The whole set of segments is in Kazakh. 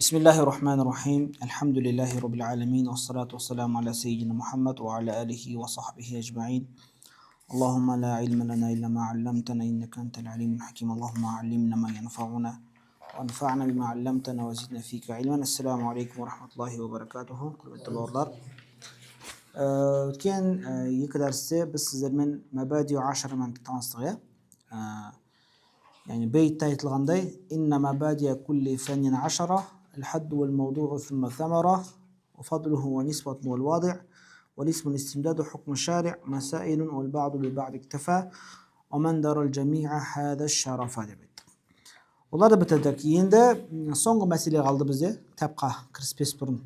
بسم الله الرحمن الرحيم الحمد لله رب العالمين والصلاة والسلام على سيدنا محمد وعلى آله وصحبه أجمعين. اللهم لا علم لنا إلا ما علمتنا إنك أنت العليم الحكيم. اللهم علمنا ما ينفعنا وانفعنا بما علمتنا وزدنا فيك علما. السلام عليكم ورحمة الله وبركاته. قربت بارlar. O'tgan iki darsda biz sizlarмен mabadi 10 bilan tanishdik ya. Yani beytda aytilganday inna mabadiya kulli fannin 10 الحد والموضوع ثم ثمرة وفضله ونسبة والواضع والاسم الاستمداد حكم الشارع مسائل والبعض ببعض اكتفى ومن دار الجميع هذا الشرف دebet. Ular da bitirdik. Endi so'nggi masala qoldi bizda. Kitobga kirispes burun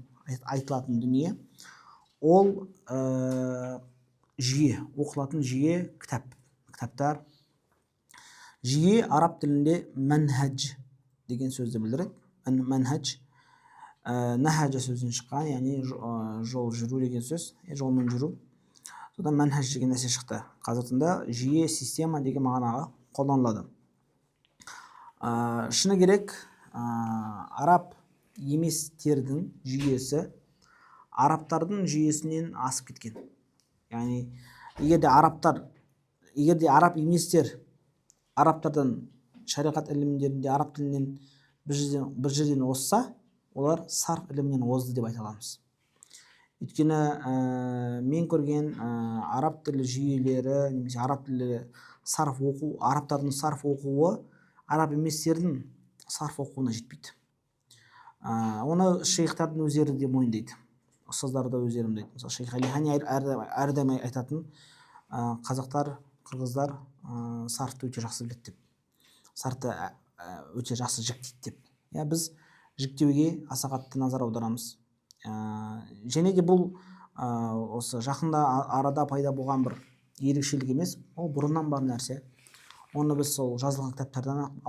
aytiladigan dunyo. Ol jiye, o'qiladigan jiye kitaplar. Jiye arab tilinde manhaj degan so'zni bildiradi. Manhaj nahaja so'zidan chiqqan, ya'ni yo'l yuru degan so'z, yo'ldan yuru. So'dan manhaj degan narsa chiqdi. Hozirda jiye sistema degan ma'noga qo'llaniladi. Shuni kerak, arab emesтердің jiyesi arablarning jiyesinden asıp ketken. Yani egerde arab emestер arablardan şariat ilimlerinde arab tilinden bir жерден озса, олар sarf iliminden озды деп айта аламыз. Өйткені мен көрген араб тілі жүйелері, немесе араб тілі sarf оқу, арабтардың sarf оқуы араб еместердің sarf оқуына жетпейді. Оны шейхтардың өздері де мойындайды. Ұстаздары да өздері мойындайды. Мысалы шейх Алихани әрдайым айтатын, қазақтар, қырғыздар sarfты өте жақсы біледі деп. Sarfты өте жақсы жіктейді деп. Біз жіктеуге аса қатты назар аударамыз. Және де бұл осы жақында арада пайда болған бір ерекшелік емес, ол бұрыннан бар нәрсе. Оны біз сол жазылған кітаптардан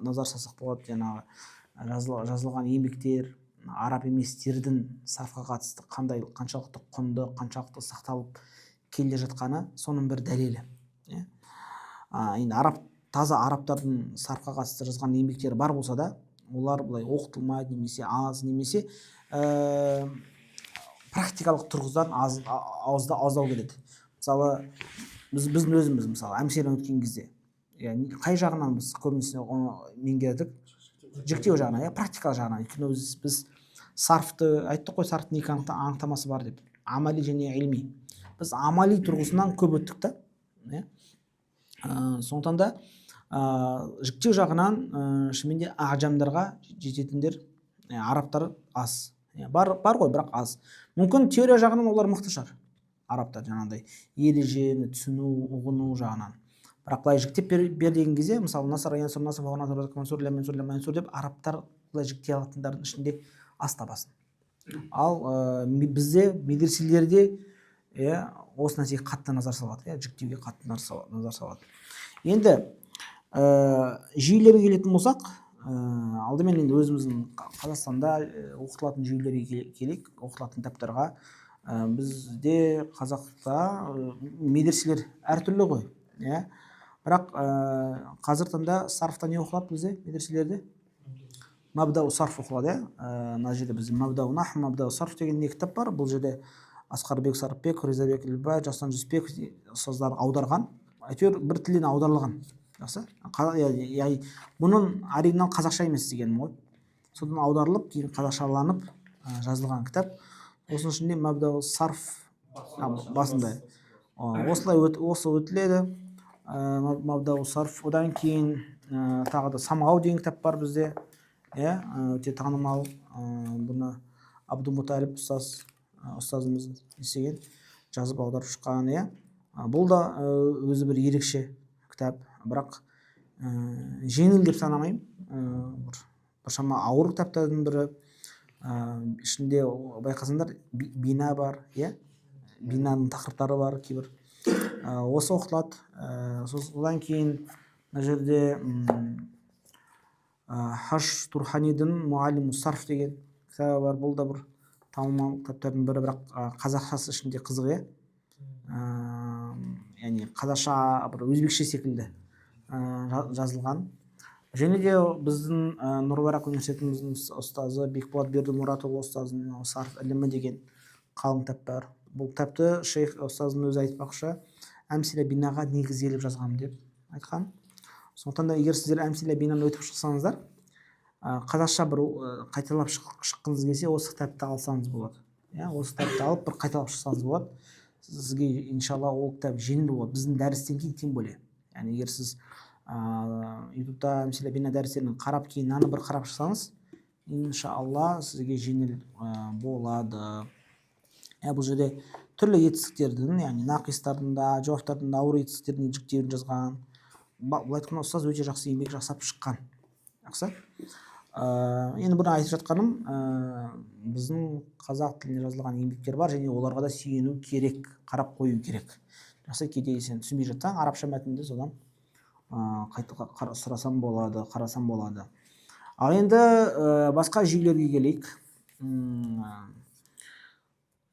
назар салсақ болады. Жаңағы жазылған еңбектер, араб еместердің сарфқа қатысты қаншалықты құнды, қаншалықты сақталып келе жатқаны соның бір дәлелі. Енді таза арабтардың сарфқа қатысты жазған еңбектері бар болса да, олар былай оқытылмайды, немесе аз, немесе практикалық тұрғыдан аздау келеді. Мысалы біздің өзіміз мысалы әмселен өткен кезде, қай жағынан біз көбінесе оны меңгердік? Жіктеу жағынан, практикалық жағынан. Өйткені біз сарфты айттық қой, сарфтың екі анықтамасы бар деп. Амали және илми. Біз амали тұрғысынан көп өттік та. Сондықтан да жіктеу жағынан шынымен де ажамдарға жететіндер арабтар аз. Бар ғой, бірақ аз. Мүмкін теория жағынан олар мықты шығар. Арабтар жаңағыдай ережені түсіну, ұғыну жағынан. Бірақ былай жіктеп бер деген кезде, мысалы насар деп арабтар былай жіктей алатындардың ішінде аз табасын. Ал бізде медреселерде осы нәрсеге қатты назар салады, жіктеуге қатты назар салады. Енді жүйелерге келетін болсақ, алдымен енді өзіміздің Қазақстанда оқытылатын жүйелерге келейік, оқытылатын кітаптарға. Бізде Қазақта медреселер әртүрлі ғой. Бірақ қазір таңда сарфта не оқылады бізде медреселерде? Мабдау сарф оқылады. Мына жерде бізде мабдау нахв, мабдау сарф деген не кітап бар. Бұл жерде Асқарбек Сарыпбек, Ризабек Илбай, Жасан Жүсіпбек ұстаздар аударған. Әйтеуір бір тілден аударылған. Жақсы? Бұның оригинал қазақша емес дегенім ғой. Содан аударылып, кейін қазақшаланып жазылған кітап. Осының ішінде мабдау сарф басында. Осы өтіледі. Мабдау сарф. Одан кейін тағы да самғау деген кітап бар бізде. Өте танымал. Бұны Абдумуталип ұстазымыз естіген, жазып аударып шыққан. Бұл да өзі бір ерекше кітап. Бірақ жеңіл деп санамаймын. Біршама ауыр кітаптардың бірі. Ішінде байқасаңдар бина бар, бинаның тақырыптары бар кейбір. Осы оқытылады. Содан кейін мына жерде Хаш Турханидің Муалиму сарф деген кітабы бар. Бұл да бір танымал кітаптардың бірі, бірақ қазақшасы ішінде қызық. Яғни қазақша бір өзбекше секілді жазылған. және де біздің Нұр-Барақ университетіміздің ұстазы Бекболат Бердімұратұлы ұстаздың сарф ілімі деген қалың кітап бар. Бұл кітапты шейх ұстаздың өзі айтпақшы әмсилә бинаға негізделіп жазғам деп айтқан. Сондықтан да егер сіздер әмсилә бинаны өтіп шықсаңыздар, қазақша бір қайталап шыққыңыз келсе, осы кітапты алсаңыз болады. Осы кітапты алып бір қайталап шықсаңыз болады. Сізге иншалла ол кітап жеңіл болады. Біздің дәрістен кейін тем более. Яғни егер сіз ютубта әмсилә бина дәрістерін қарап кейін наны бір қарап шықсаңыз, иншалла сізге жеңіл болады. Бұл жерде түрлі етістіктердің, яғни нақистардың да, жауаптардың да ауыр етістіктердің жіктеуін жазған. Бұл айтқан ұстаз өте жақсы еңбек жасап шыққан. Жақсы. Енді бұны айтып жатқаным, біздің қазақ тілінде жазылған еңбектер бар, және оларға да сүйену керек, қарап қою керек. Жақсы, кейде сен түсінбей жатсаң, арабша мәтінді содан қайта сұрасам болады, қарасам болады. Ал енді басқа жүйелерге келейік.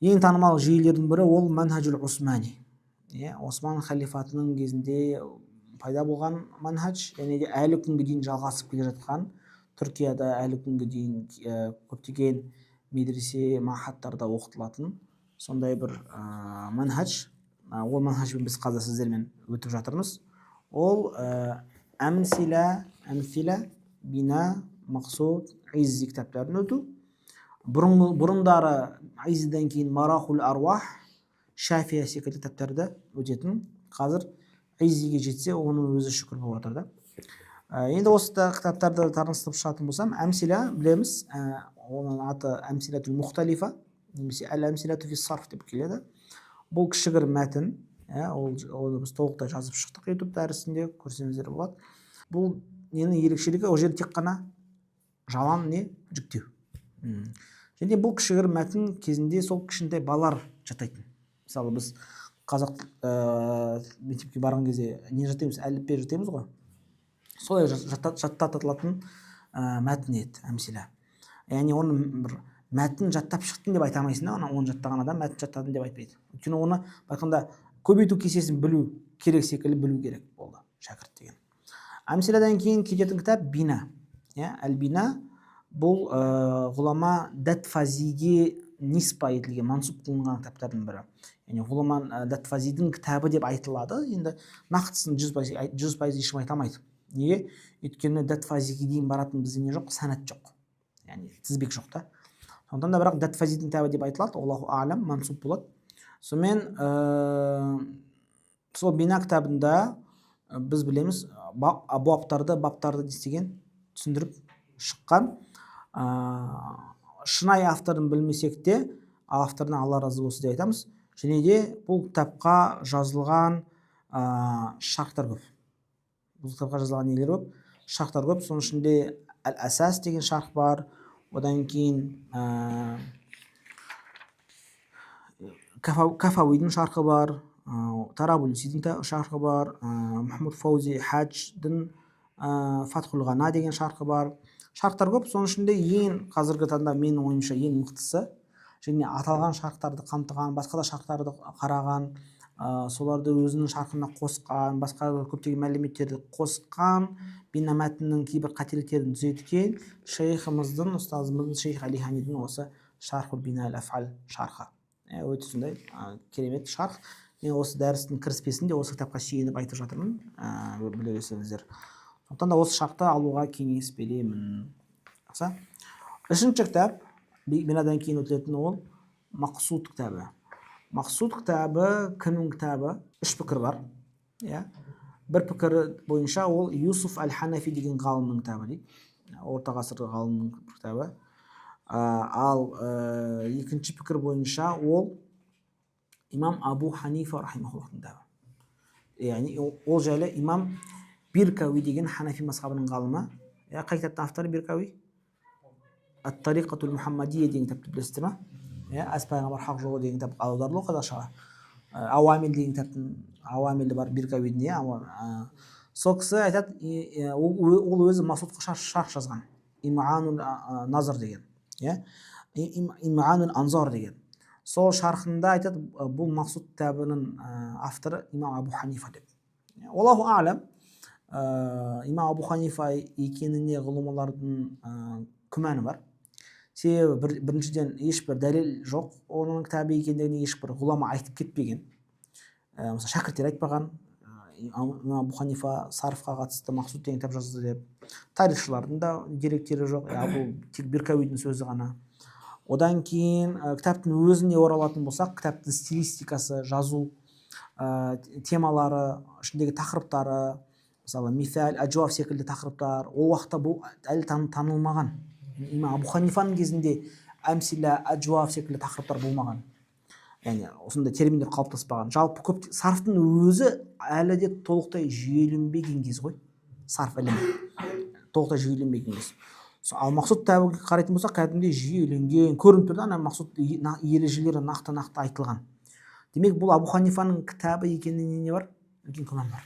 Ең танымал жүйелердің бірі ол манхажул усмани. Осман халифатының кезінде пайда болған манхаж, және де әлі күнге дейін жалғасып келе жатқан, Түркияда әлі күнге дейін көптеген медресе, махаттарда оқытылатын сондай бір манхаж. Ол манхажбен біз қазір сіздермен өтіп жатырмыз. Ол әмсилә бина мақсуд иззи кітаптарын өту. Бұрындары Айзиден кейін Марахул Аруах, Шафия секілді кітаптарды өтетін. Қазір Айзиге жетсе, оның өзі шүкір болып жатыр да. Енді осы кітаптарды таныстырып шығатын болсам, әмсилә білеміз, оның аты әмсиләтул мұхталифа, немесе әл-әмсиләту фи сарф деп келеді. Бұл кішігірім мәтін, оны біз толықтай жазып шықтық ютуб дәрісінде, көрсеңіздер болады. Бұл ненің ерекшелігі, ол жерде тек қана жалаң жүктеу. Және бұл кішігірім мәтін кезінде сол кішкентай балалар жаттайтын. Мысалы біз қазақ мектепке барған кезде не жаттаймыз, әліппе жаттаймыз ғой. Солай жаттатылатын мәтін еді әмсилә. Яғни оны бір мәтін жаттап шықтың деп айта алмайсың да, оны жаттаған адам мәтін жаттадым деп айтпайды. Өйткені оны байқанда көбейту кесесін білу керек секілді білу керек болды шәкірт деген. Әмсиләден кейін кететін кітап бина. Әл-бина бұл ғұлама Дат-Фазиге ниспа етілген, мансұп қылынған кітаптардың бірі. Яғни ғұлама Дат-Фазидің кітабы деп айтылады. Енді нақтысын 100% ешкім айта алмайды. Неге? Өйткені Дат-Фазиге дейін баратын бізде не жоқ? Санат жоқ. Яғни тізбек жоқ та. Сондықтан да бірақ Дат-Фазидің кітабы деп айтылады. Аллаху а'лам, мансұп болады. Сонымен сол бина кітабында біз білеміз, баптарды дестеген түсіндіріп шыққан. Шынайы авторын білмесек те, авторына Алла разы болсын деп айтамыз. Және де бұл кітапқа жазылған шархтар көп. Бұл кітапқа жазылған нелер көп? Шархтар көп. Соның ішінде Әл-Асас деген шарх бар. Одан кейін Кафауидің шархы бар. Тарабулсидің шархы бар. Махмуд Фаузи Хадждың Фатхул Ғана деген шархы бар. Шархтар көп. Соның ішінде ең қазіргі таңда менің ойымша ең мықтысы, және аталған шархтарды қамтыған, басқа да шархтарды қараған, соларды өзінің шархына қосқан, басқа көптеген мәліметтерді қосқан, бина мәтіннің кейбір қателіктерін түзеткен шейхіміздің, ұстазымыздың шейх Али Хамидың осы шархул бина әл-аф'ал шархы. Өте сондай керемет шарх. Мен осы дәрістің кіріспесінде осы кітапқа сүйеніп айтып жатырмын, біле берсеңіздер. Сондықтан да осы шархты алуға кеңес беремін. Үшінші кітап, бинадан кейін өтілетін ол Мақсуд кітабы. Мақсуд кітабы кімнің кітабы? Үш пікір бар. Бір пікір бойынша ол Юсуф әл-Ханафи деген ғалымның кітабы дейді. Орта ғасырлық ғалымның кітабы. Ал екінші пікір бойынша ол имам Абу Ханифа рахимахуллахтың кітабы. Яғни ол жайлы имам Биркауи деген Ханафи мазхабының ғалымы. Қай кітаптың авторы Биркауи? Ат-Тариқатул Мухаммадия деген кітапты білесіздер ма? Аз пайғамбар хақ жолы деген кітап аударылды қазақшаға. Ауамил деген кітаптың ауамилі бар Биркауидің. Сол кісі айтады, ол өзі Мақсудқа шарх жазған. Иманул Назар деген. Иманул Анзар деген. Сол шархында айтады, бұл Мақсуд кітабының авторы имам Абу Ханифа деп. Аллаху а'лам, имам Абу Ханифа екеніне ғұламалардың күмәні бар. Себебі біріншіден ешбір дәлел жоқ оның кітабы екендігіне, ешбір ғұлама айтып кетпеген. Мысалы шәкірттер айтпаған, имам Абу Ханифа сарфқа қатысты Мақсуд деген кітап жазды деп. Тарихшылардың да деректері жоқ, бұл тек Биркауидің сөзі ғана. Одан кейін кітаптың өзіне оралатын болсақ, кітаптың стилистикасы, жазу темалары, ішіндегі тақырыптары, мысалы мисал, ажуаф секілді тақырыптар ол уақытта бұл әлі танылмаған. Имам Абу Ханифаның кезінде әмсила, ажуаф секілді тақырыптар болмаған. Яғни осындай терминдер қалыптаспаған. Жалпы көп сарфтың өзі әлі де толықтай жүйеленбеген кез ғой. Сарф ілімі толықтай жүйеленбеген кез. Ал Мақсуд кітабына қарайтын болсақ, кәдімгідей жүйеленген, көрініп тұр да, ана Мақсуд ережелері нақты айтылған. Демек бұл Абу Ханифаның кітабы екеніне не бар? Үлкен күмән бар.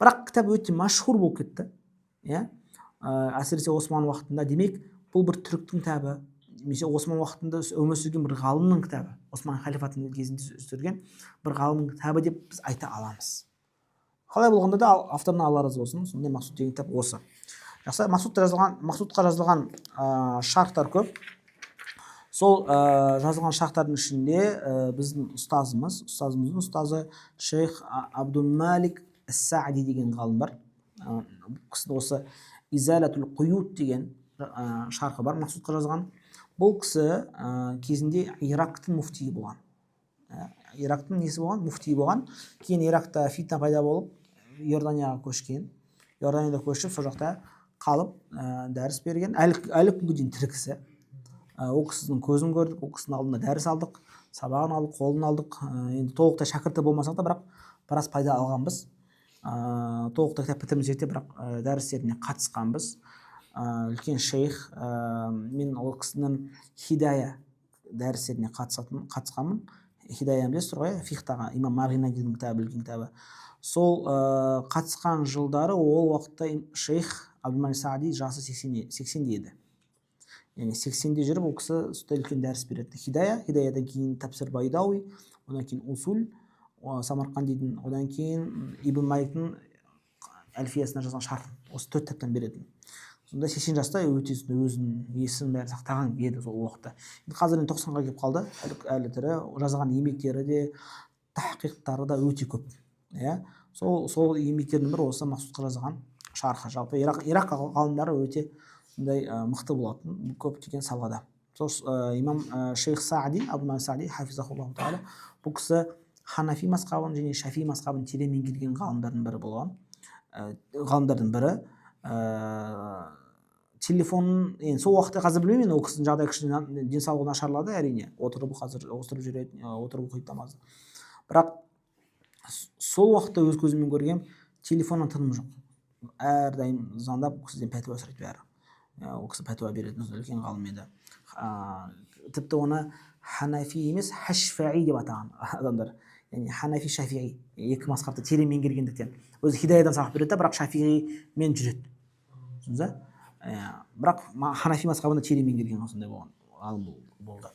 Бірақ кітап өте машһур болып кетті. Әсіресе Осман уақытында. Демек бұл бір түріктің кітабы, немесе Осман уақытында өмір сүрген бір ғалымның кітабы, Осман халифатының кезінде сүрген бір ғалымның кітабы деп біз айта аламыз. Қалай болғанда да авторына Алла разы болсын, сондай Мақсуд деген кітап осы. Жақсы, Мақсудқа жазылған шархтар көп. Сол жазылған шархтардың ішінде біздің ұстазымыздың ұстазы шейх Абдул-Малик Ас-Саади деген ғалым бар. Кісі осы Изалатул Қуют деген шархы бар, Мақсудқа жазған. Бұл кісі кезінде Ирактың муфтиі болған. Ирактың несі болған? Муфтиі болған. Кейін Иракта фитна пайда болып, Иорданияға көшкен. Иорданияда көшіп, сол жақта қалып дәріс берген. Әлі күнге дейін тірі кісі. Ол кісінің көзін көрдік, ол кісінің алдында дәріс алдық, сабағын алдық, қолын алдық. Енді толықтай шәкірті болмасақ та, бірақ біраз пайда алғанбыз. Толықтай кітап бітірмесек те, бірақ дәрістеріне қатысқанбыз. Үлкен шейх, мен ол кісінің Хидая дәрістеріне қатысқанмын. Хидая білесіздер ғой, фихтаға имам Мағинадидің кітабы, үлкен кітабы. Сол қатысқан жылдары ол уақытта шейх Абдул-Малик Саади жасы 80-де еді. Яғни 80-де жүріп, ол кісі сондай үлкен дәріс береді. Хидаядан кейін Тафсир Байдауи, одан кейін Усул, Самарқандидің, одан кейін Ибн Маликтің әлфиясына жазған шархын, осы 4 кітаптан беретін. Сонда 80 жаста өте өзінің есін бәрін сақтаған еді сол уақытта. Қазір 90-ға келіп қалды, әлі тірі, жазған еңбектері де, тахқиқтары да өте көп. Сол еңбектердің бірі осы Мақсудқа жазған шархы. Жалпы Ирақ ғалымдары өте мықты болатын көптеген салада. Сол имам шейх Саади, Абдул-Малик Саади, хафизахуллаху тағала, бұл кісі Ханафи мазхабын және Шафи мазхабын терең меңгерген ғалымдардың бірі болған. Ғалымдардың бірі. Телефонын, сол уақытта қазір білмеймін, ол кісінің жағдайы кішкене денсаулығы нашарлады, әрине. Отырып жүреді, отырып оқиды намазды. Бірақ сол уақытта өз көзіммен көргем, телефоннан тыным жоқ. Әрдайым звондап, ол кісіден пәтуа сұрайды бәрі. Ол кісі пәтуа беретін үлкен ғалым еді. Тіпті оны Ханафи емес, Хашфаи деп атаған адамдар. Яғни Ханафи, Шафиғи, екі мазхабты терең меңгергендіктен. Өзі Хидаядан сабақ береді, бірақ Шафиғимен жүреді. Түсіндіңіз? Бірақ Ханафи мазхабында терең меңгерген осындай болған ғалым болды.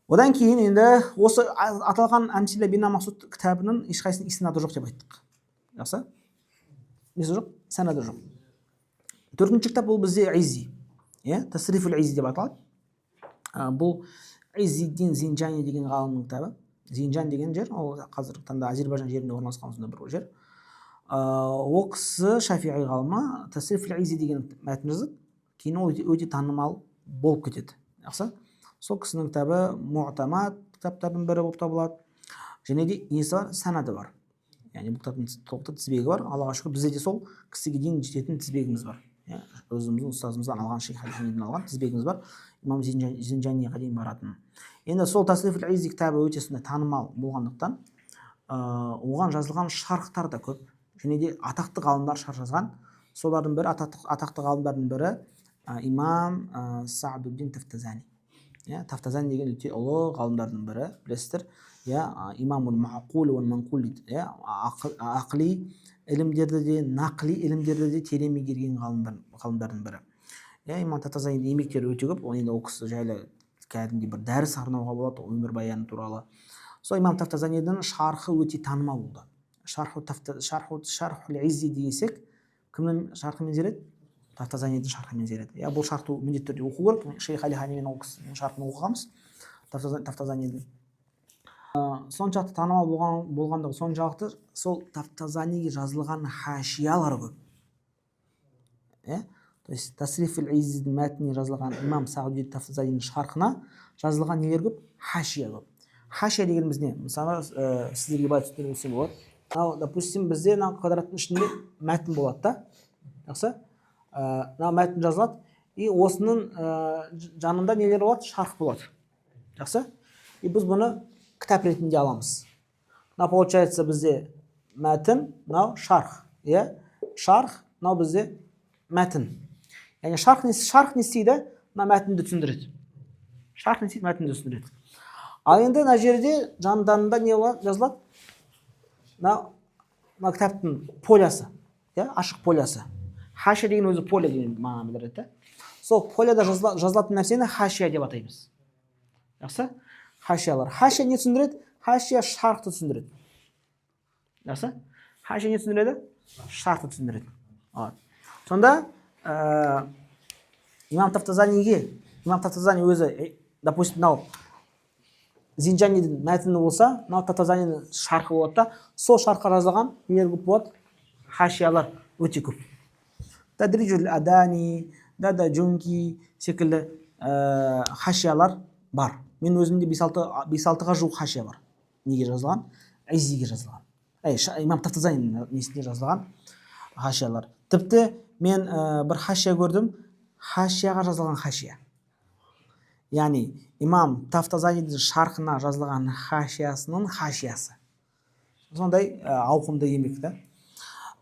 Одан кейін енді осы аталған Әмсила бина Мақсуд кітабының ешқайсының иснады жоқ деп айттық. Жақсы? Несі жоқ? Санады жоқ. 4-ші кітап бұл бізде Иззи. Тасрифул Иззи деп аталады. Бұл Иззиддин Зинджани деген ғалымның кітабы. Зинджан деген жер, ол қазіргі таңда Әзербайжан жерінде орналасқан сондай бір жер. Ол кісі Шафиғи ғалымы Тасрифул Иззи деген мәтін жазады. Кейін ол өте танымал болып кетеді. Жақсы? Сол кісінің кітабы Муътамад кітаптардың бірі болып табылады. Және де несі бар? Санады бар. Яғни бұл кітаптың толықта тізбегі бар. Аллаға шүкір, бізде де сол кісіге дейін жететін тізбегіміз бар. Өзіміздің ұстазымыздан алған, шейх Халифадан алған тізбегіміз бар. Имам Зинджаниға дейін баратын. Енді сол Тасрифул Иззи кітабы өте сондай танымал болғандықтан, оған жазылған шархтар да көп. Және де атақты ғалымдар шарх жазған. Солардың бірі, атақты ғалымдардың бірі имам Саадуддин Тафтазани. Тафтазани деген өте ұлы ғалымдардың бірі, білесіздер. Имамул Маъқул уал Манқул дейді. Ақли ілімдерді де, нақли ілімдерді де терең меңгерген ғалымдардың бірі. Имам Тафтазанидің еңбектері өте көп. Енді ол кісі жайлы кәдімгідей бір дәріс арнауға болады, өмір баяны туралы. Сол имам Тафтазанидің шархы өте танымал болды. шархул иззи десек, кімнің шархымен зереді? Тафтазанидің шархымен зереді. Бұл шархты міндетті түрде оқу керек. Шейх Али Ханимен ол кісінің шархын оқығанбыз Тафтазанидің. Соншалықты танымал болғандығы соншалықты сол Тафтазаниге жазылған хашиялар көп. То есть Тасриф аль-Изziдің мәтініне жазылған имам Сағди Тафтазанидің шархына жазылған нелер көп? Хашия көп. Хашия дегеніміз не? Мысалы, сіздерге былай түсіндірсем болады. Допустим, бізде квадраттың ішінде мәтін болады да. Жақсы? Мәтін жазылады, и осының жанында нелер болады? Шарх болады. Жақсы? И біз бұны кітап ретінде аламыз. Получается бізде мәтін, шарх. Шарх, бізде мәтін. Яғни шарх не істейді? Мәтінді түсіндіреді. Шарх не істейді? Мәтінді түсіндіреді. Ал енді мына жерде жандарында не жазылады? Кітаптың полясы, ашық полясы. Хашия деген өзі поля деген мағына білдіреді. Сол поляда жазылатын нәрсені хашия деп атаймыз. Жақсы? Хашиялар. Хашия не түсіндіреді? Хашия шархты түсіндіреді. Жақсы? Хашия не түсіндіреді? Шархты түсіндіреді. Сонда имам Тафтазани өзі, допустим, Зинджанидің мәтіні болса, Тафтазанидің шархы болады да, сол шархқа жазылған нелер көп болады? Хашиялар өте көп. Тадриджул Адани, Дада Джунки секілді хашиялар бар. Мен өзімде 5-6-ға жуық хашия бар. Неге жазылған? Иззиге жазылған. Имам Тафтазанидің несінде жазылған хашиялар. Тіпті мен бір хашия көрдім, хашияға жазылған хашия. Яғни имам Тафтазанидің шархына жазылған хашиясының хашиясы. Сондай ауқымды еңбек та.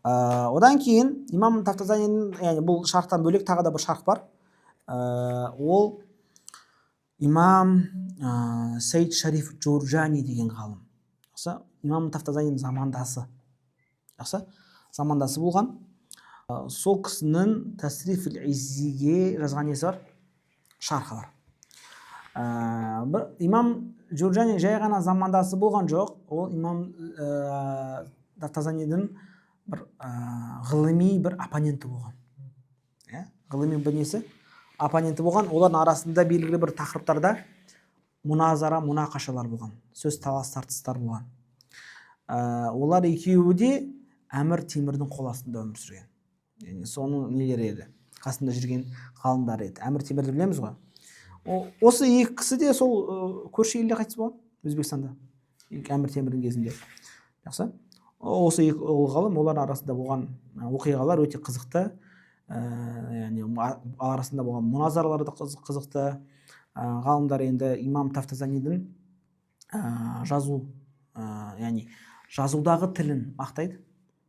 Одан кейін имам Тафтазанидің, яғни бұл шархтан бөлек тағы да бір шарх бар. Ол имам Сейд Шариф Джуржани деген ғалым. Имам Тафтазанидің замандасы. Замандасы болған. Сол кісінің Тасриф аль-Иззиге жазған несі бар? Шархы бар. Имам Джуржани жай ғана замандасы болған жоқ. Ол имам Тафтазанидің бір ғылыми бір оппоненті болған. Ғылыми бір несі? Оппоненті болған. Олардың арасында белгілі бір тақырыптарда мұназара, мұнақашалар болған. Сөз талас тартыстар болған. Олар екеуі де Әмір Темірдің қол астында өмір сүрген. Соның нелері еді. Қасында жүрген ғалымдар еді. Әмір Темірді білеміз ғой. Осы екі кісі де сол көрші елде қайтыс болған, Өзбекстанда. Әмір Темірдің кезінде. Жақсы? Осы екі ғалым, олардың арасында болған оқиғалар өте қызықты. Арасында болған мұназаралар да қызықты. Ғалымдар енді имам Тафтазанидің жазудағы тілін мақтайды.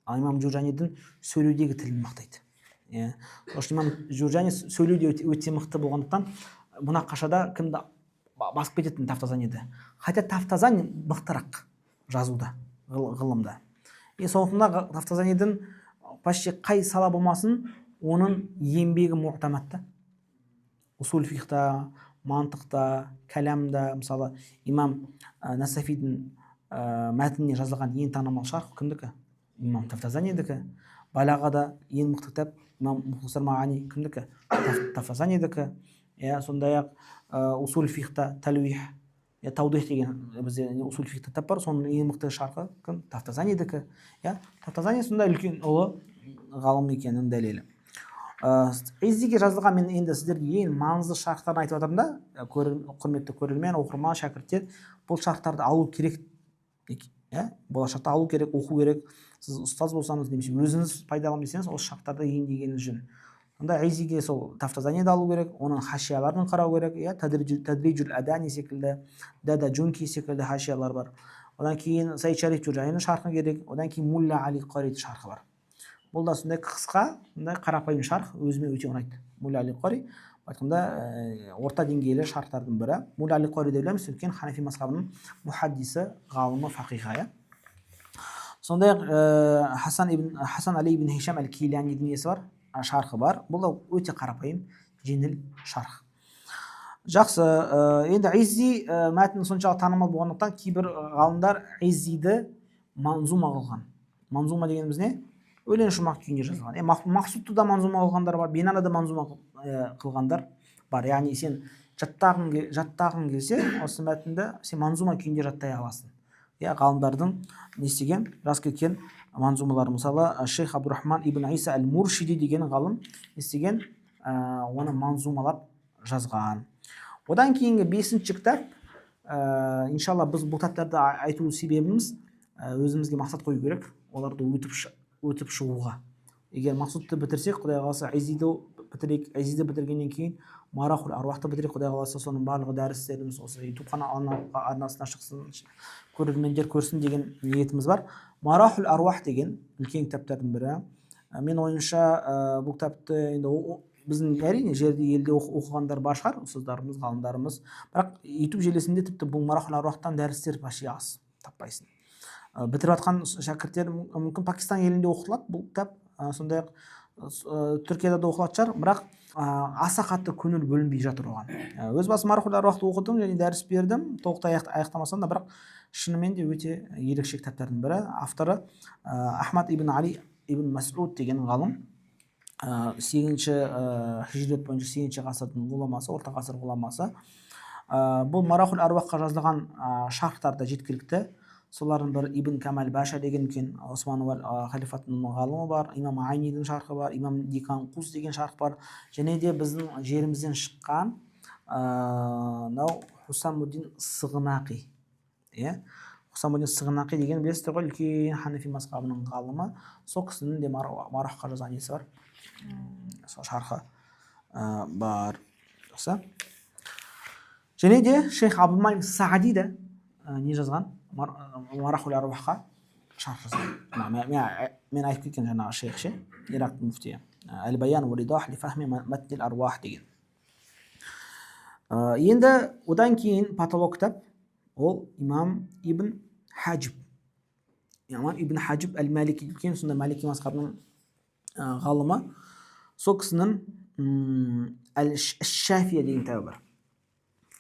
Ал имам Джуржанидің сөйлеудегі тілін мақтайды. Имам Джуржани сөйлеуде өте мықты болғандықтан мұнақашада кімді басып кететін? Тафтазаниді. Хотя Тафтазани мықтырақ жазуда, ғылымда. Сондықтан Тафтазанидің почти қай сала болмасын, оның еңбегі мұғтаматта. Усул фихта, мантықта, кәләмда, мысалы, имам Насафидің мәтініне жазылған ең танымал шарх кімдікі? Имам Тафтазанидікі. Балағада ең мықты кітап имам Мухтасар Маани кімдікі? Тафтазанидікі. Сондай-ақ усул фихта, талуих, таудих деген бізде усул фихта кітап бар, соның ең мықты шархы кім? Тафтазанидікі. Тафтазани сондай үлкен ұлы ғалым екенінің дәлелі. Иззиге жазылған мен енді сіздерге ең маңызды шархтарын айтып жатырмын да, құрметті көрермен, оқырман, шәкірттер, бұл шархтарды алу керек. Болашақта алу керек, оқу керек. Сіз ұстаз болсаңыз, немесе өзіңіз пайдаланып десеңіз, осы шархтарды енгізгеніңіз жөн. Сонда Иззиге сол Тафтазаниді алу керек, оның хашияларын қарау керек. Тадриджул Адани секілді, Дада Джунки секілді хашиялар бар. Одан кейін Сейд Шариф Джуржанидің шархы керек, одан кейін Мулла Али Қаридің шархы бар. Бұл да сондай қысқа, қарапайым шарх, өзіме өте ұнайды. Мулла Али Қари айтқанда орта деңгейлі шархтардың бірі. Мулла Али Қари деп білеміз, үлкен Ханафи мазхабының мухаддисі, ғалымы, фақиха. Сондай Хасан Али ибн Хишам әл-Киланидің несі бар? Шархы бар. Бұл да өте қарапайым, жеңіл шарх. Жақсы, енді Иззи мәтін соншалық танымал болғандықтан кейбір ғалымдар Иззиді манзума қылған. манзума дегеніміз не? Өлең шумақ күйінде жазылған. Мақсұтты да манзума қылғандар бар, бенаны да манзума қылғандар бар. Яғни сен жаттағың келсе, осы мәтінді сен манзума күйінде жаттай аласың. Ғалымдардың не істеген, жас кеткен манзумалар. Мысалы, Шейх Абдурахман ибн Иса әл-Муршиди деген ғалым не істеген, оны манзумалап жазған. Одан кейінгі 5-ші кітап, иншалла біз бұл кітаптарды айту себебіміз өзімізге мақсат қою керек, оларды өтіп шығуға. Егер мақсатты бітірсек, Құдай қаласа Азиді бітірейік, Азиді бітіргеннен кейін Марахул Аруахты бітірейік, Құдай қаласа соның барлығы дәрістеріміз осы YouTube арнасына шықсын, көрермендер көрсін деген ниетіміз бар. Марахул Аруах деген үлкен кітаптардың бірі. Мен ойымша бұл кітапты енді біздің әрине жерде елде оқығандар бар шығар, ұстаздарымыз, ғалымдарымыз, бірақ YouTube желісінде тіпті бұл Марахул Аруахтан дәрістер вообще аз таппайсың. Бітіріп жатқан шәкірттер мүмкін Пакистан елінде оқытылады бұл кітап, сондай-ақ Түркияда да оқылатын шығар, бірақ аса қатты көңіл бөлінбей жатыр оған. Өз басым Марахул Аруахты оқыдым және дәріс бердім, толықтай аяқтамасам да, бірақ шынымен де өте ерекше кітаптардың бірі. Авторы Ахмад ибн Али ибн Масуд деген ғалым, 8-ші хижрет бойынша 8-ші ғасырдың ғұламасы, орта ғасыр ғұламасы. Бұл Марахул Аруахқа жазылған шархтар да жеткілікті. Солардың бір Ибн Камал Баша деген үлкен Османлы халифатының ғалымы бар, имам Айнидің шархы бар, имам Дикан Қус деген шарх бар, және де біздің жерімізден шыққан Хусамуддин Сығынақи. Хусамуддин Сығынақи деген білесіздер ғой, үлкен Ханафи мазхабының ғалымы. Сол кісінің де Марахқа жазған несі бар, сол шархы бар. Және де Шейх Абдулмалик Саади да не жазған, Марахул Аруахқа шарх жазған. Мен айтып кеткен жаңағы шейх ше, Ирактың мүфтиі. Әл-Баян уал-Идах ли-фахми матнил аруах деген. Енді одан кейін патолог кітап, ол имам Ибн Хаджиб. Имам Ибн Хаджиб әл-Малики, үлкен сонда Малики мазхабының ғалымы. Сол кісінің Әл-Шафия деген кітабы бар.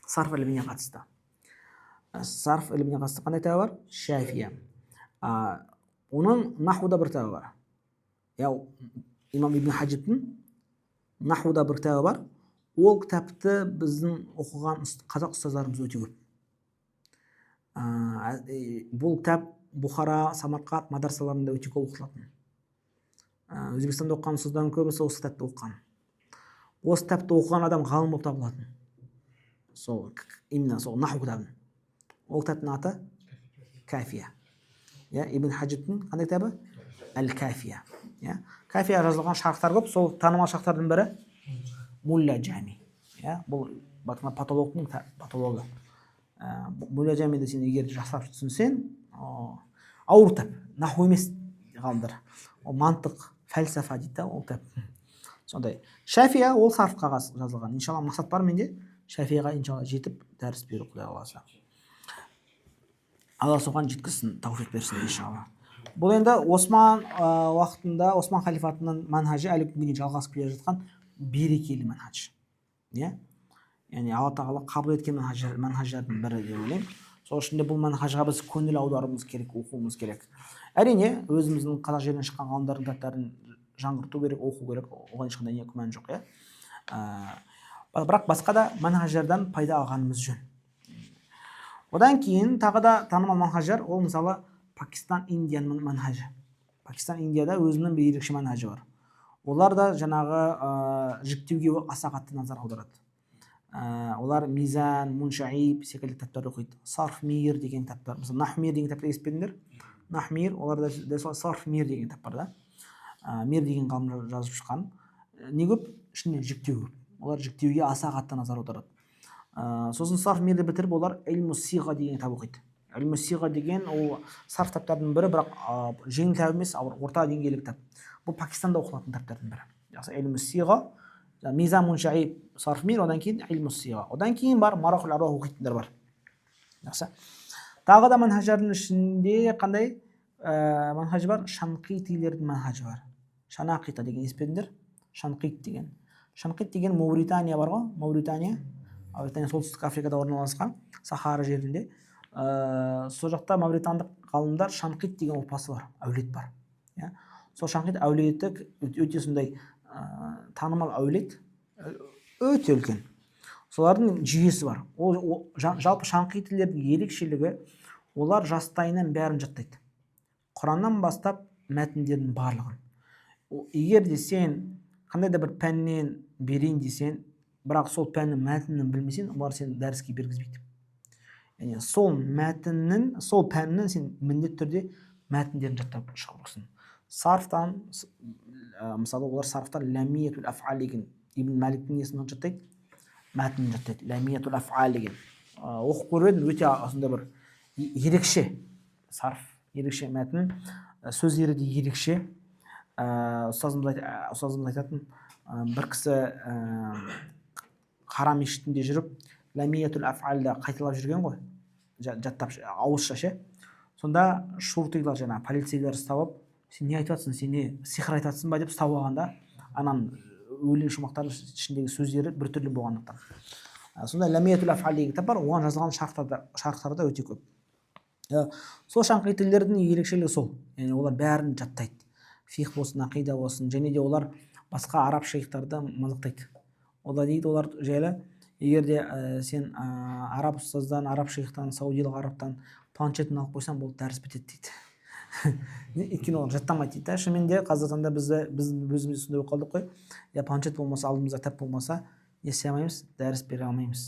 Сарф іліміне қатысты. Сарф іліміне қатысты қандай кітабы бар? Шафия. Оның нахуда бір кітабы бар. Имам Ибн Хаджибтің нахуда бір кітабы бар. Ол кітапты біздің оқыған қазақ ұстаздарымыз өте көп. Бұл кітап Бұхара, Самарқанд мадрасаларында өте көп оқытылатын. Өзбекстанда оқыған ұстаздардың көбісі осы кітапты оқыған. Осы кітапты оқыған адам ғалым болып табылатын. Именно сол наху кітабын. Ол кітаптың аты Кафия. Ибн Хаджибтің қандай кітабы? Әл-Кафия. Кафия жазылған шархтар көп. Сол танымал шархтардың бірі Мулла Джами. Бұл патологтың патологы. Мулла Джамиді сен егер жасап түсінсең, ауыр кітап, наху емес ғалымдар. Ол мантық, фәлсафа дейді, ол кітап. Сондай. Шафия ол сарфқа жазылған. Иншалла мақсат бар менде. Шафияға иншалла жетіп дәріс беру Құдай қаласа. Алла соған жеткізсін, тауфиқ берсін иншалла. Бұл енді Осман уақытында, Осман халифатының манхажы әлі күнге дейін жалғасып келе жатқан берекелі манхаж. Яғни Алла тағала қабыл еткен манхаждардың бірі деп ойлаймын. Сол үшін де бұл манхажға біз көңіл аударуымыз керек, оқуымыз керек. Әрине, өзіміздің қазақ жерінен шыққан ғалымдардың кітаптарын жаңғырту керек, оқу керек, оған ешқандай күмән жоқ. Бірақ басқа да манхаждардан пайда алғанымыз жөн. Одан кейін тағы да танымал манхаждар, ол мысалы Пакистан, Индияның манхажы. Пакистан, Индияда өзінің бір ерекше манхажы бар. Олар да жаңағы жіктеуге аса қатты назар аударады. Олар Мизан, Муншаиб секілді кітаптар оқиды. Сарф-Мир деген кітаптар. Мысалы Нахмир деген кітапты естіпедіңдер? Нахмир, олар да Сарф-Мир деген кітап бар да. Мир деген ғалым жазып шыққан. Не көп? Ішінде жіктеу көп. Олар жіктеуге аса қатты назар аударады. Сосын Сарф-Мирді бітіріп, олар Иль-Мусиға деген кітап оқиды. Иль-Мусиға деген ол сарф кітаптардың бірі, бірақ жеңіл кітап емес, орта деңгейлі кітап. Бұл Пакистанда оқылатын кітаптардың бірі. Иль-Мусиға, Мизан, Муншаиб, Сарф-Мир, одан кейін Иль-Мусиға. Одан кейін бар Марахул Аруах оқитындар бар. Тағы да манхаждардың ішінде қандай манхажы бар? Шанқитилердің манхажы бар. Шанақита деген естіпедіңдер? Шанқит деген. Шанқит деген Мауритания бар ғой? Мауритания солтүстік Африкада орналасқан, Сахара жерінде. Сол жақта мавритандық ғалымдар Шанқит деген отбасы бар, әулет бар. иә. Сол шаңқит әулеті өте сондай танымал әулет, өте үлкен. Солардың жүйесі бар. Жалпы шаңқитилердің ерекшелігі, олар жастайынан бәрін жаттайды. Құраннан бастап мәтіндердің барлығын. Егер де сен қандай да бір пәннен берейін десең, бірақ сол пәннің мәтінін білмесең, олар сені дәріске бергізбейді. Яғни сол пәннің сен міндетті түрде мәтіндерін жаттап шығу керексің. Сарфтан, мысалы олар сарфтан ләмиятул аф'ал деген Ибн Маликтің несін жаттайды, мәтінін жаттайды. Ләмиятул аф'ал деген оқып көрген, өте осындай бір ерекше сарф, ерекше мәтін, сөздері де ерекше. Ұстазымыз айтатын, бір кісі Қара мешітінде жүріп, ләмиятул аф'алды қайталап жүрген ғой, жаттап ауызша ше. Сонда шуртилар, жаңа полицейлер ұстап алып, сен не айтып жатсың, сен не сиқыр айтып жатсың ба деп ұстап алғанда, ананың өлең шумақтардың ішіндегі сөздері біртүрлі болғандықтан. Сонда ләмиятул аф'ал деген кітап бар, оған жазылған шарықтары да өте көп. Сол шаңқитилердің ерекшелігі сол, яғни олар бәрін жаттайды. Фих болсын, ақида болсын, және де олар басқа араб шейхтарды мазақтайды. Олар дейді, олар жайлы, егер де сен араб ұстаздан, араб шейхтан, саудиялық арабтан планшетін алып қойсаң, бұл дәріс бітеді дейді. Өйткені олар жаттамайды дейді. Шынымен де қазіргі таңда біз өзіміз сондай болып қалдық қой. Планшет болмаса, алдымызда кітап болмаса, не істей алмаймыз, дәріс бере алмаймыз.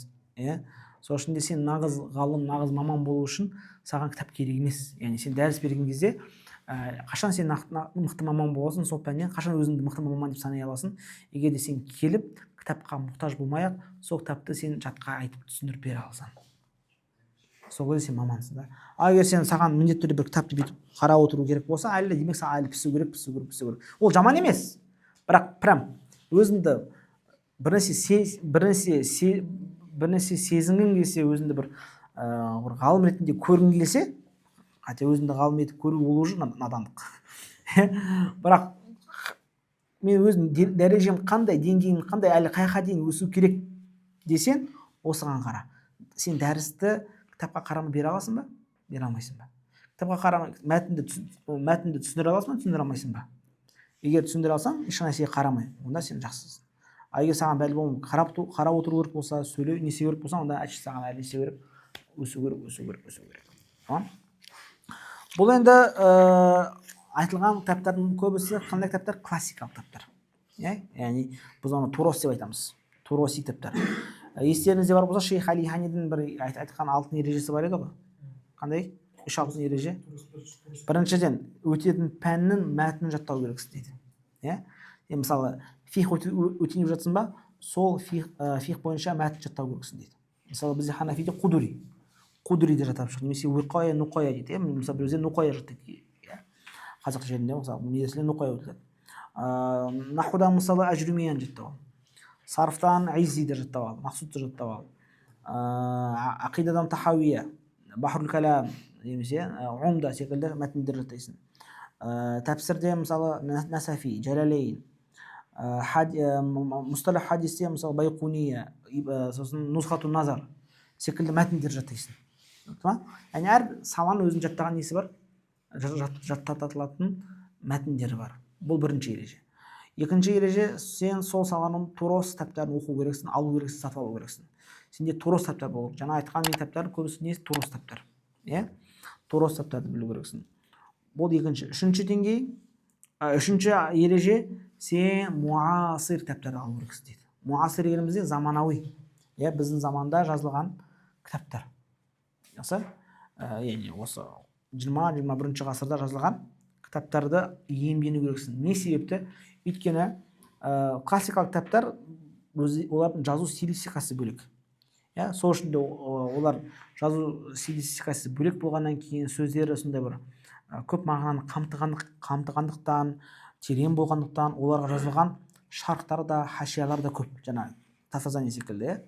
Сол үшін де сен нағыз ғалым, нағыз маман болу үшін саған кітап керек емес. Яғни сен дәріс берген кезде қашан сен мықты маман боласың сол пәннен, қашан өзіңді мықты маман деп санай аласың. Егер де сен келіп кітапқа мұқтаж болмай-ақ, сол кітапты сен жатқа айтып түсіндіріп бере алсаң, сол кезде сен мамансың да. Ал егер сен саған міндетті түрде бір кітапты бүйтіп қарап отыру керек болса, әлі демек саған әлі пісу керек. Ол жаман емес, бірақ прям өзіңді бірнәрсе сезінгің келсе, өзіңді бір ғалым ретінде көргің келсе, хотя өзіңді ғалым етіп көру ол уже надандық. Бірақ мен өзім дәрежем қандай, деңгейім қандай, әлі қайқа дейін өсу керек десең, осыған қара. Сен дәрісті кітапқа қарамай бере аласың ба? Бере алмайсың ба? Кітапқа қарамай мәтінді түсіндіре аласың ба? Түсіндіре алмайсың ба? Егер түсіндіре алсаң, ешнәрсеге қарамай, онда сен жақсысың. Егер саған бәлкім қарап отыру керек болса, сөйлеу, не істеу керек болса, онда әші саған әлі істеу керек, өсу керек. Тамам? Бұл енді айтылған кітаптардың көбісі қандай кітаптар? Классикалық кітаптар. Яғни біз оны турос деп айтамыз. Туроси кітаптар. Естеріңізде бар болса, Шейх Али Ханидің бір айтқан алтын ережесі бар еді ғой. Қандай? 3 алтын ереже. Біріншіден, өтетін пәннің мәтінін жаттау керексіз дейді. Мысалы, фих өтейін деп жатсың ба, сол фих бойынша мәтін жаттау керексің дейді. Мысалы, бізде Ханафиде Қудуриді жаттап шық, немесе Уиқая, Нуқая дейді. Мысалы, бір өзде Нуқая жаттайды. Қазақ жерінде, мысалы, медреселер Нуқая өтіледі. Нахудан, мысалы, Әжрумияны жаттап ал. Сарфтан Иззиді жаттап ал, Мақсудты жаттап ал. Ақидадан Тахауия, Бахрул Калам, немесе Умда секілді мәтіндер жаттайсың. Тәпсірде, мысалы, Насафи, Джалалейн, Мұсталах хадисте, мысалы, Байқуния, сосын Нусхатун Назар секілді мәтіндер жаттайсың. Яғни әр саланың өзінің жаттаған несі бар, жаттатылатын мәтіндері бар. Бұл бірінші ереже. Екінші ереже, сен сол саланың турос кітаптарын оқу керексің, алу керексің, сатып алу керексің. Сенде турос кітаптар болу. Жаңа айтқан кітаптардың көбісі несі? Турос кітаптар. Турос кітаптарды білу керексің. Бұл екінші. Үшінші ереже, сен муасир кітаптарды алу керексің дейді. Муасир дегенімізде заманауи. Біздің заманда жазылған кітаптар. Яғни осы 20-21 ғасырда жазылған кітаптарды иемдену керексің. Не себепті? Өйткені классикалық кітаптар олардың жазу стилистикасы бөлек. Сол үшін де олар жазу стилистикасы бөлек болғаннан кейін сөздері сондай бір көп мағынаны қамтығандықтан, терең болғандықтан оларға жазылған шарықтар да, хашиялар да көп, жаңа тафазани секілді.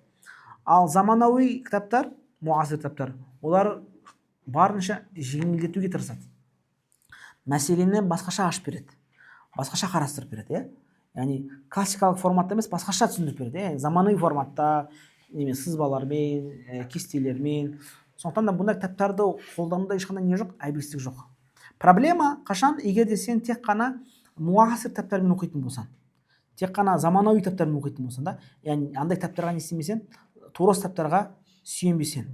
Ал заманауи кітаптар, муасир кітаптар, олар барынша жеңілдетуге тырысады. Мәселені басқаша ашып береді, басқаша қарастырып береді. Яғни классикалық форматта емес, басқаша түсіндіріп береді. Заманауи форматта, сызбалармен, кестелермен. Сондықтан да бұндай кітаптарды қолдануда ешқандай не жоқ, әйбестік жоқ. Проблема қашан? Егер де сен тек қана муасир кітаптармен оқитын болсаң, тек қана заманауи кітаптармен оқитын болсаң да, яғни андай кітаптарға не істемесең, тура кітаптарға сүйенбесең.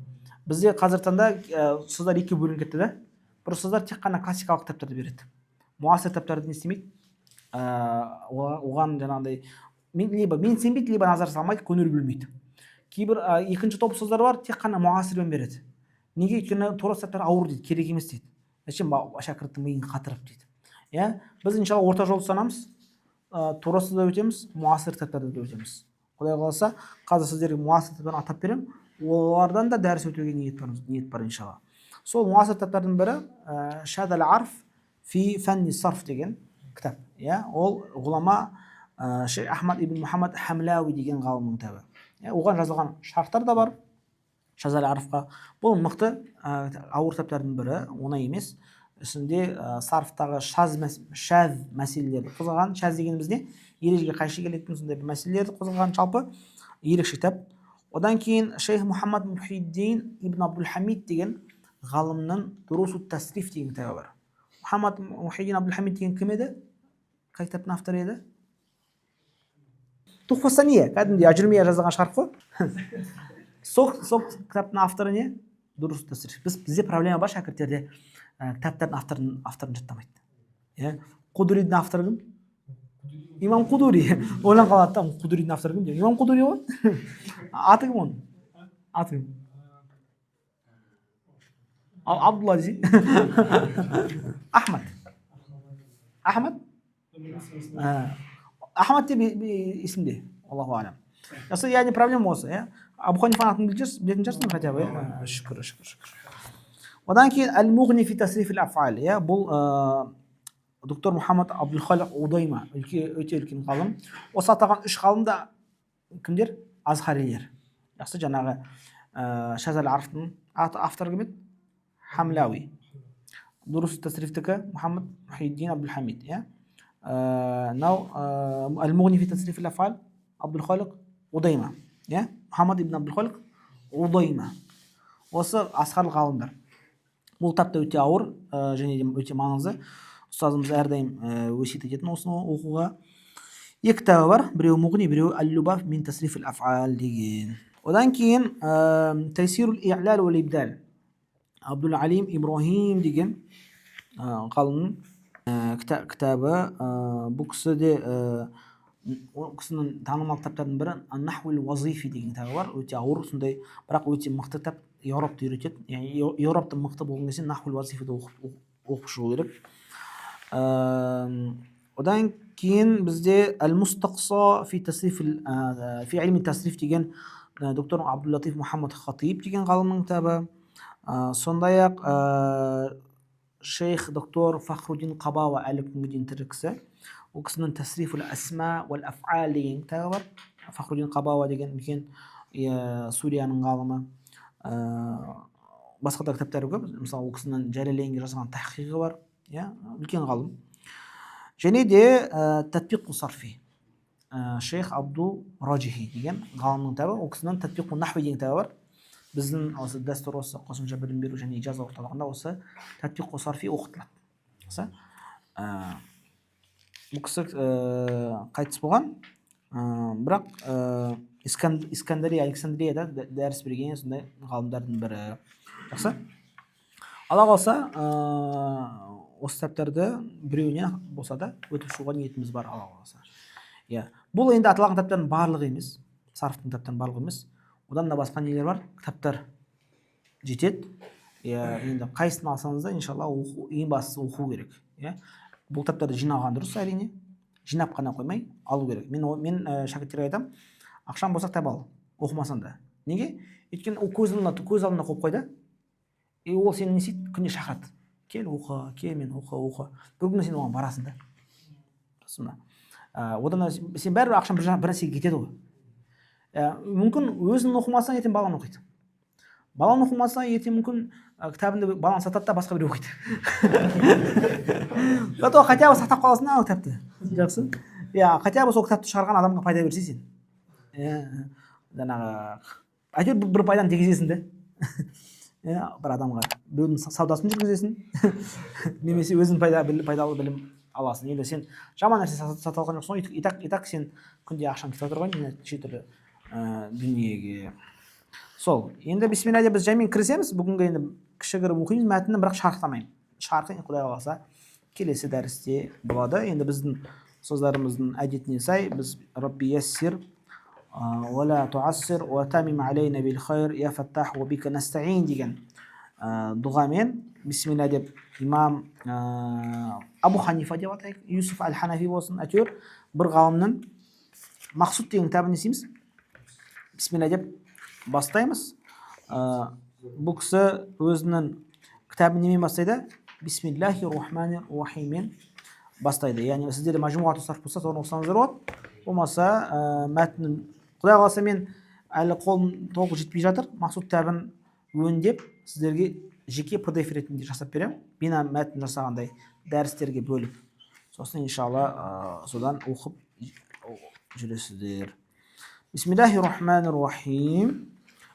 Бізде қазіргі таңда ұстаздар екіге бөлініп кетті да. Бір ұстаздар тек қана классикалық кітаптарды береді. Муасир кітаптарды не істемейді, оған жаңағыдай мен сенбейді, либо назар салмайды, көңіл бөлмейді. Кейбір екінші топ ұстаздар бар, тек қана муасирмен береді. Неге? Өйткені тура кітаптар ауыр дейді, керек емес дейді. Зачем шәкірттің миын қатырып дейді. Иә, біз иншалла орта жол ұстанамыз, турасы да өтеміз, муасир кітаптарды да өтеміз. Құдай қаласа, қазір сіздерге муасир кітаптарын атап беремін, олардан да дәріс өтуге ниет бар иншалла. Сол муасир кітаптардың бірі Шадал арф фи фәнни сарф деген кітап. Ол ғұлама Шейх Ахмад ибн Мухаммад Хамлауи деген ғалымның кітабы. Оған жазылған шарттар да бар Шадал арфқа. Бұл мықты ауыр кітаптардың бірі, оңай емес. Ішінде сарфтағы шаз мәселелерді қозғаған. Шаз дегеніміз не? Ережеге қайшы келетін сондай бір мәселелерді қозғаған жалпы ерекше кітап. Одан кейін Шейх Мухаммад Мухиддин ибн Абдул-Хамид деген ғалымның Дурусу тасриф деген кітабы бар. Мухаммад Мухиддин Абдул-Хамид деген кім еді? Қай кітаптың авторы еді? Тухфасания, кәдімгідей Ажрумия жазған шарх қой. Сол кітаптың авторы не? Дурусу тасриф. Бізде проблема бар шәкірттерде, кітаптардың авторын жаттамайды. Қудуридің авторы кім? Имам Қудури. Ойлан қалады да, Қудуридің авторы кім деп. Имам Қудури ғой? Аты кім оның? Аты кім? Абдуллази. Ахмад. Ахмад? Ахмад деп есімде. Аллаху алам. Жақсы, яғни проблема осы. Абу Ханифаның атын білетін жарсың хотя бы. Шүкір. Одан кейін Әл-Муғни фи тасриф ал-аф'ал. Бұл доктор Мухаммад Абдул-Халиқ Удайма, өте үлкен ғалым. Осы атаған үш ғалым да кімдер? Азхарилер. Жақсы, жаңағы Шазал арфтың авторы кім еді? Хамлауи. Дурус тасрифтікі Мухаммад Мухиддин Абдул-Хамид. Әл-Муғни фи тасриф ал-аф'ал Абдул-Халиқ Удайма. Мухаммад ибн Абдул-Халиқ Удайма. Осы асқарлы ғалымдар. Бұл кітап та өте ауыр және де өте маңызды. Ұстазымыз әрдайым өсиет ететін осыны оқуға. Екі кітабы бар, біреуі Муғни, біреуі Әл-Лубаб мин тасриф ал-аф'ал деген. Одан кейін Тайсирул и'лал уал ибдал. Абдул Алим Ибрахим деген ғалымның кітабы. Бұл кісінің танымал кітаптардың бірі Ан-Нахвул Вазифи деген кітабы бар. Өте ауыр, сондай, бірақ өте мықты кітап. Еуропты үйретеді. Еуропта мықты болған кезде Нахвул Вазифиді оқып шығу керек. Одан кейін бізде Әл-Мустақса фи илми тасриф деген доктор Абдул-Латиф Мухаммад Хатиб деген ғалымның кітабы. Сондай-ақ шейх доктор Фахруддин Қабава әлі күнге дейін тірі кісі. Ол кісінің тасрифул асма уал аф'ал деген кітабы бар. Фахруддин Қабава деген үлкен Сурияның ғалымы. Басқа да кітаптары көп. Мысалы, ол кісінің Жәләлейнге жазған тахқиқы бар. Үлкен ғалым. Және де Татбиқу сарфи. Шейх Абдул Раджихи деген ғалымның кітабы. Ол кісінің Татбиқу нахви деген кітабы бар. Біздің осы дәстүр осы қосымша білім беру және ижаза орталығында осы Татбиқу сарфи оқытылады. Бұл кісі қайтыс болған, бірақ Александрияда дәріс берген сондай ғалымдардың бірі. Жақсы. Алла қалса, осы кітаптарды біреуіне болса да өтіп шығуға ниетіміз бар, Алла қалса. Бұл енді аталған кітаптардың барлығы емес, сарфтың кітаптардың барлығы емес. Одан да басқа нелер бар? Кітаптар жетеді. Енді қайсысын алсаңыз да, иншалла, ең бастысы оқу керек. Бұл кітаптарды жинаған дұрыс, әрине. Жинап қана қоймай, алу керек. Мен шәкірттерге айтамын, ақшаң болса кітап ал, оқымасаң да. Неге? Өйткені ол көз алдына қойып қойды. Ол сені не істейді? Күнде шақырады. Кел оқы, кел мен оқы. Бір күні сен оған барасың да. Одан сен бәрібір ақшаң бір нәрсеге кетеді ғой. Мүмкін өзің оқымасаң, ертең балаң оқиды. Балаң оқымаса, ертең мүмкін кітабыңды балаң сатады да басқа біреу оқиды. Хотя бы сақтап қаласың да кітапты. Жақсы. Хотя бы сол кітапты шығарған адамға пайда берсе сен. Әйтеуір бір пайданы тигізесің де. бір адамға біреудің саудасын жүргізесің немесе өзің пайдалы білім аласың. Енді сен жаман нәрсе сатып алған жоқсың ғой, и так сен күнде ақшаң кетіп жатыр ғой неше түрлі дүниеге. Сол, енді бисмилля деп біз жаймен кірісеміз. Бүгінгі енді кішігірім оқимыз мәтінін, бірақ шарықтамаймын. Шарқы Құдай қаласа келесі дәрісте болады. Енді біздің ұстаздарымыздың әдетіне сай біз Рабби яссир уәла туассир уә тамим алейна бил хайр я фаттах уә бика настаин деген дұғамен бисмилля деп имам Абу Ханифа деп атайық, Юсуф әл-Ханафи болсын, әйтеуір бір ғалымның Мақсуд деген кітабын естиміз. Бисмилля деп бастаймыз. Бұл кісі өзінің кітабын немен бастайды? Бисмиллахи рахмани рахиммен бастайды. Яғни сіздерде мажмуғату сарф болса, соны оқысаңыздар болады. Болмаса мәтінін, Құдай қаласа мен әлі қолым толық жетпей жатыр. Мақсуд кітабын өңдеп сіздерге жеке PDF ретінде жасап беремін. Бина мәтін жасағандай дәрістерге бөліп. Сосын иншалла содан оқып жүресіздер. Бисмиллахи рахмани рахим.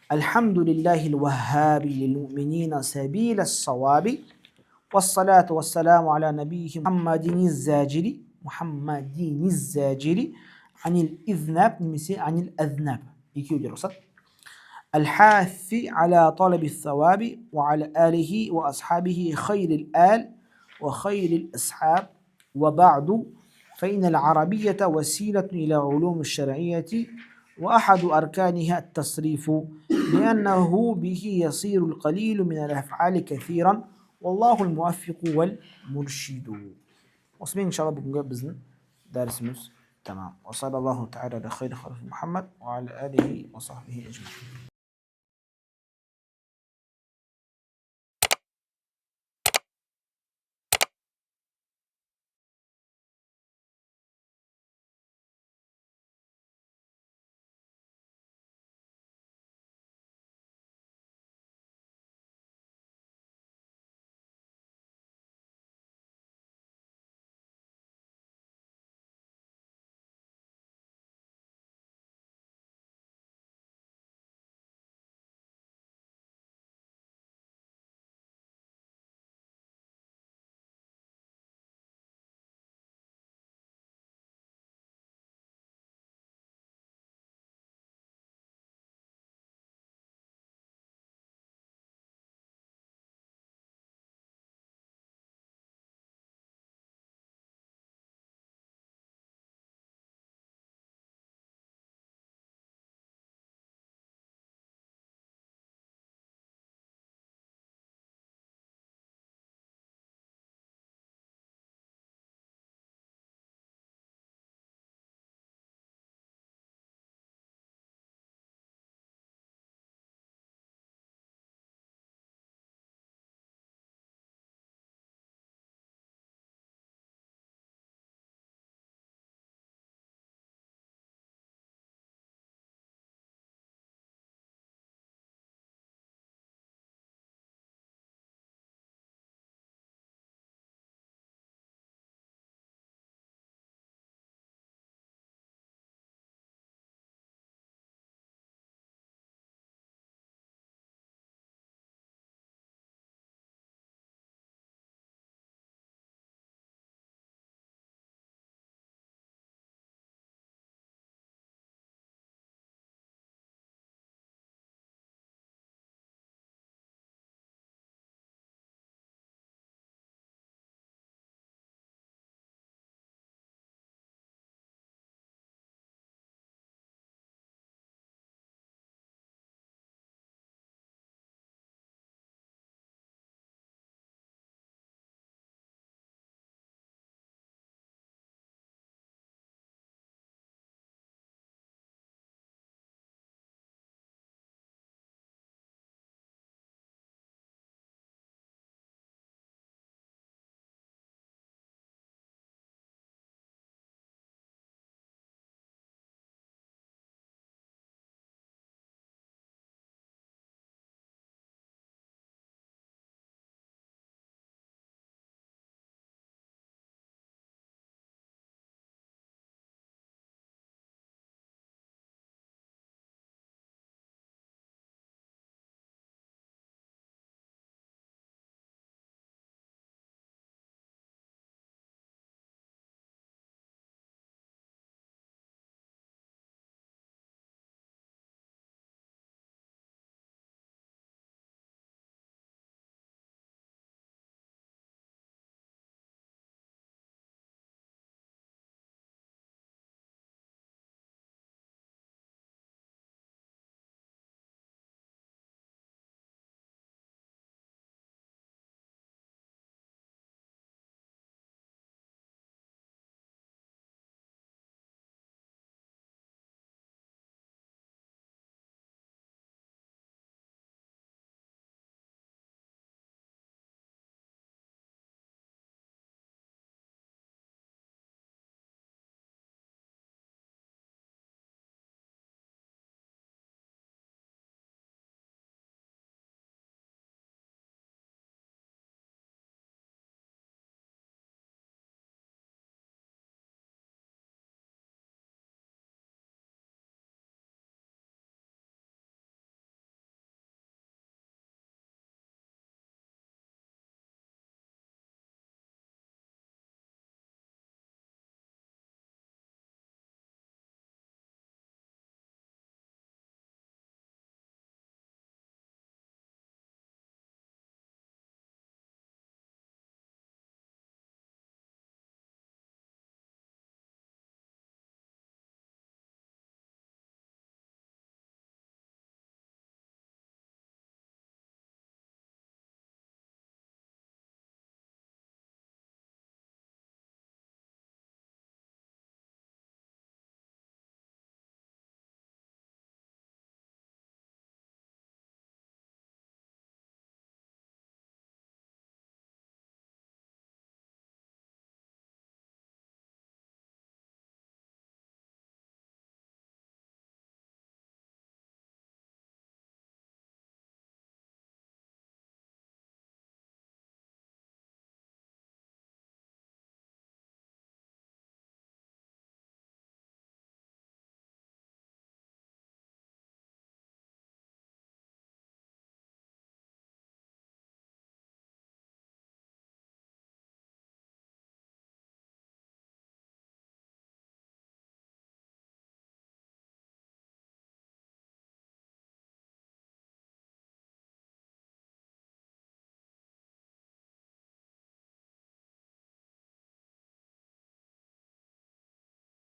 Алхамдулиллахи л-ваххаби лил-муминина сабила с-саваби. Вассалату вассаламу аля набийхи Мухаммадин из-заджили анил изнаб немесе анил азнаб. Екеуі де рұқсат. الحاث على طلب الثواب وعلى آله وأصحابه خير الآل وخير الأصحاب وبعد فإن العربية وسيلة إلى علوم الشرعية وأحد أركانها التصريف لأنه به يصير القليل من الأفعال كثيرا والله الموفق والمرشد. وصبين إن شاء الله بكم بإذن دارس تمام. وصلى الله تعالى على خير خلق محمد وعلى آله وصحبه أجمعين.